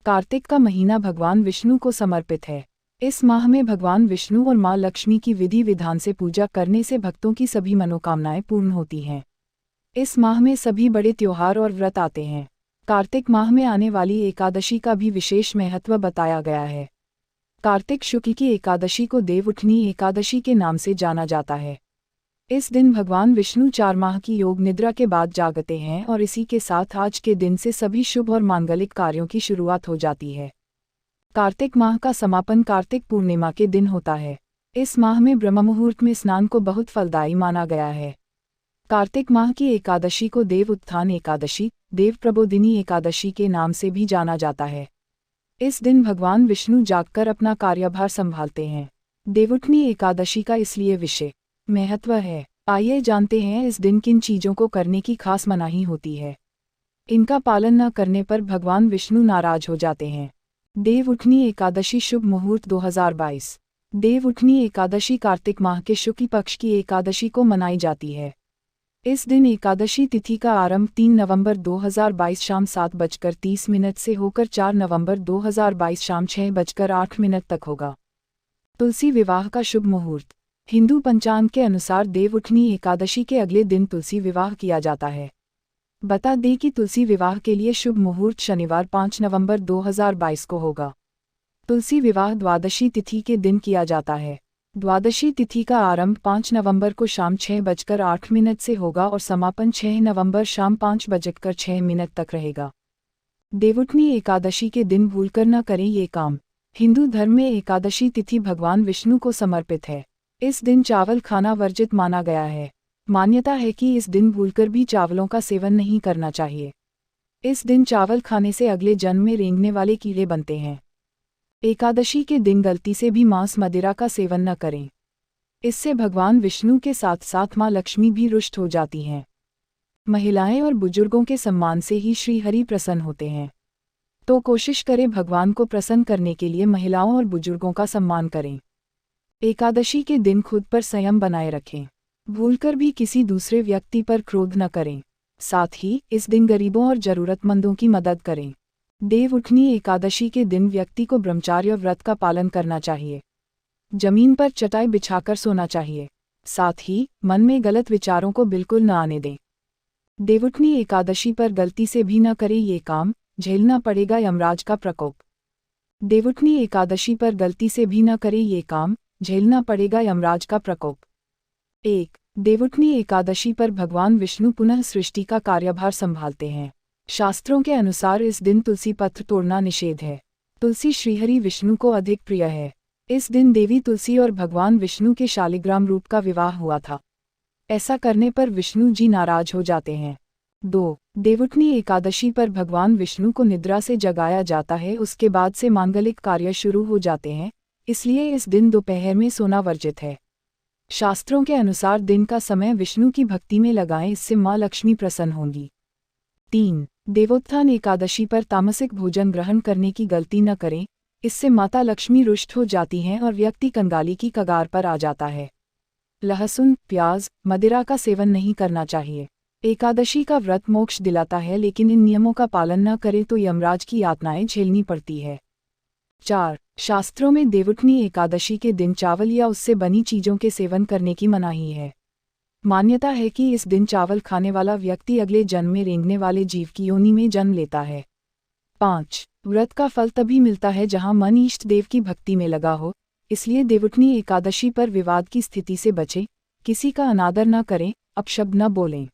कार्तिक का महीना भगवान विष्णु को समर्पित है। इस माह में भगवान विष्णु और माँ लक्ष्मी की विधि विधान से पूजा करने से भक्तों की सभी मनोकामनाएं पूर्ण होती हैं। इस माह में सभी बड़े त्योहार और व्रत आते हैं। कार्तिक माह में आने वाली एकादशी का भी विशेष महत्व बताया गया है। कार्तिक शुक्ल की एकादशी को देवउठनी एकादशी के नाम से जाना जाता है। इस दिन भगवान विष्णु 4 माह की योग निद्रा के बाद जागते हैं और इसी के साथ आज के दिन से सभी शुभ और मांगलिक कार्यों की शुरुआत हो जाती है। कार्तिक माह का समापन कार्तिक पूर्णिमा के दिन होता है। इस माह में ब्रह्म मुहूर्त में स्नान को बहुत फलदायी माना गया है। कार्तिक माह की एकादशी को देव उत्थान एकादशी, देव प्रबोधिनी एकादशी के नाम से भी जाना जाता है। इस दिन भगवान विष्णु जागकर अपना कार्यभार संभालते हैं। देवउठनी एकादशी का इसलिए विशेष महत्व है। आइए जानते हैं इस दिन किन चीजों को करने की खास मनाही होती है। इनका पालन न करने पर भगवान विष्णु नाराज हो जाते हैं। देवउठनी एकादशी शुभ मुहूर्त 2022। देवउठनी एकादशी कार्तिक माह के शुक्ल पक्ष की एकादशी को मनाई जाती है। इस दिन एकादशी तिथि का आरंभ 3 नवंबर 2022 शाम 7:30 से होकर 4 नवंबर 2022 शाम 6:08 तक होगा। तुलसी विवाह का शुभ मुहूर्त। हिंदू पंचांग के अनुसार देवउठनी एकादशी के अगले दिन तुलसी विवाह किया जाता है। बता दें कि तुलसी विवाह के लिए शुभ मुहूर्त शनिवार 5 नवंबर 2022 को होगा। तुलसी विवाह द्वादशी तिथि के दिन किया जाता है। द्वादशी तिथि का आरंभ 5 नवंबर को शाम 6:08 से होगा और समापन 6 नवंबर शाम 5:06 तक रहेगा। देवउठनी एकादशी के दिन भूलकर न करें ये काम। हिंदू धर्म में एकादशी तिथि भगवान विष्णु को समर्पित है। इस दिन चावल खाना वर्जित माना गया है। मान्यता है कि इस दिन भूलकर भी चावलों का सेवन नहीं करना चाहिए। इस दिन चावल खाने से अगले जन्म में रेंगने वाले कीड़े बनते हैं। एकादशी के दिन गलती से भी मांस मदिरा का सेवन न करें। इससे भगवान विष्णु के साथ साथ माँ लक्ष्मी भी रुष्ट हो जाती हैं। महिलाएं और बुजुर्गों के सम्मान से ही श्री हरि प्रसन्न होते हैं। तो कोशिश करें भगवान को प्रसन्न करने के लिए महिलाओं और बुजुर्गों का सम्मान करें। एकादशी के दिन खुद पर संयम बनाए रखें। भूलकर भी किसी दूसरे व्यक्ति पर क्रोध न करें। साथ ही इस दिन गरीबों और जरूरतमंदों की मदद करें। देवउठनी एकादशी के दिन व्यक्ति को ब्रह्मचर्य व्रत का पालन करना चाहिए। जमीन पर चटाई बिछाकर सोना चाहिए। साथ ही मन में गलत विचारों को बिल्कुल न आने दें। देवउठनी एकादशी पर गलती से भी न करें ये काम, झेलना पड़ेगा यमराज का प्रकोप। देवउठनी एकादशी पर गलती से भी न करें ये काम, झेलना पड़ेगा यमराज का प्रकोप। 1. देवउठनी एकादशी पर भगवान विष्णु पुनः सृष्टि का कार्यभार संभालते हैं। शास्त्रों के अनुसार इस दिन तुलसी पत्र तोड़ना निषेध है। तुलसी श्रीहरि विष्णु को अधिक प्रिय है। इस दिन देवी तुलसी और भगवान विष्णु के शालिग्राम रूप का विवाह हुआ था। ऐसा करने पर विष्णु जी नाराज हो जाते हैं। 2. देवउठनी एकादशी पर भगवान विष्णु को निद्रा से जगाया जाता है। उसके बाद से मांगलिक कार्य शुरू हो जाते हैं, इसलिए इस दिन दोपहर में सोना वर्जित है। शास्त्रों के अनुसार दिन का समय विष्णु की भक्ति में लगाएं, इससे माँ लक्ष्मी प्रसन्न होंगी। 3. देवोत्थान एकादशी पर तामसिक भोजन ग्रहण करने की गलती न करें, इससे माता लक्ष्मी रुष्ट हो जाती हैं और व्यक्ति कंगाली की कगार पर आ जाता है। लहसुन, प्याज, मदिरा का सेवन नहीं करना चाहिए। एकादशी का व्रत मोक्ष दिलाता है, लेकिन इन नियमों का पालन न करें तो यमराज की यातनाएं झेलनी पड़ती है। 4. शास्त्रों में देवउठनी एकादशी के दिन चावल या उससे बनी चीजों के सेवन करने की मनाही है। मान्यता है कि इस दिन चावल खाने वाला व्यक्ति अगले जन्म में रेंगने वाले जीव की योनि में जन्म लेता है। 5. व्रत का फल तभी मिलता है जहां मन इष्ट देव की भक्ति में लगा हो, इसलिए देवउठनी एकादशी पर विवाद की स्थिति से बचें, किसी का अनादर न करें, अपशब्द न बोलें।